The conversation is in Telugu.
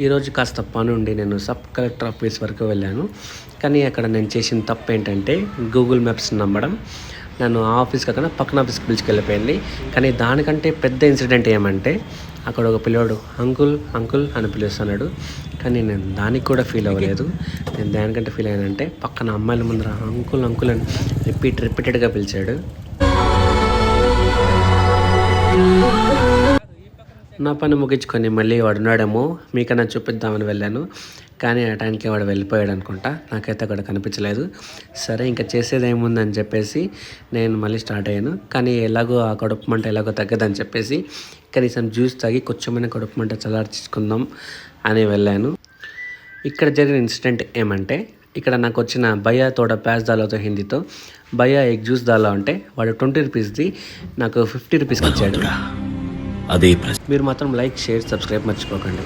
ఈరోజు కాస్త పని ఉండి నేను సబ్ కలెక్టర్ ఆఫీస్ వరకు వెళ్ళాను. కానీ అక్కడ నేను చేసిన తప్పు ఏంటంటే గూగుల్ మ్యాప్స్ నమ్మడం నన్ను ఆ ఆఫీస్ కాకుండా పక్కన ఆఫీస్కి పిలుచుకెళ్ళిపోయింది. కానీ దానికంటే పెద్ద ఇన్సిడెంట్ ఏమంటే అక్కడ ఒక పిల్లోడు అంకుల్ అంకుల్ అని పిలుస్తున్నాడు. కానీ నేను దానికి కూడా ఫీల్ అవ్వలేదు. నేను దానికంటే ఫీల్ అయ్యానంటే పక్కన అమ్మాయిల ముందర అంకుల్ అంకుల్ అని రిపీటెడ్గా పిలిచాడు. నా పని ముగించుకొని మళ్ళీ వాడు ఉన్నాడేమో మీకన్నా చూపిద్దామని వెళ్ళాను. కానీ ఆ టైంకి వాడు వెళ్ళిపోయాడు అనుకుంటా. నాకైతే అక్కడ కనిపించలేదు. సరే ఇంకా చేసేది ఏముందని చెప్పేసి నేను మళ్ళీ స్టార్ట్ అయ్యాను. కానీ ఎలాగో ఆ కడుపు మంట ఎలాగో తగ్గదని చెప్పేసి కనీసం జ్యూస్ తాగి కొంచెమైనా కడుపు మంట చల్లార్చుకుందాం అని వెళ్ళాను. ఇక్కడ జరిగిన ఇన్సిడెంట్ ఏమంటే ఇక్కడ నాకు వచ్చిన భయ్యా తోడ ప్యాజ్ దాలోతో హిందీతో భయ్యా ఎగ్ జ్యూస్ దాలో అంటే వాడు 20 రూపీస్ది నాకు 50 రూపీస్కి ఇచ్చాడు. అదే మీరు మాత్రం లైక్, షేర్, సబ్స్క్రైబ్ మర్చిపోకండి.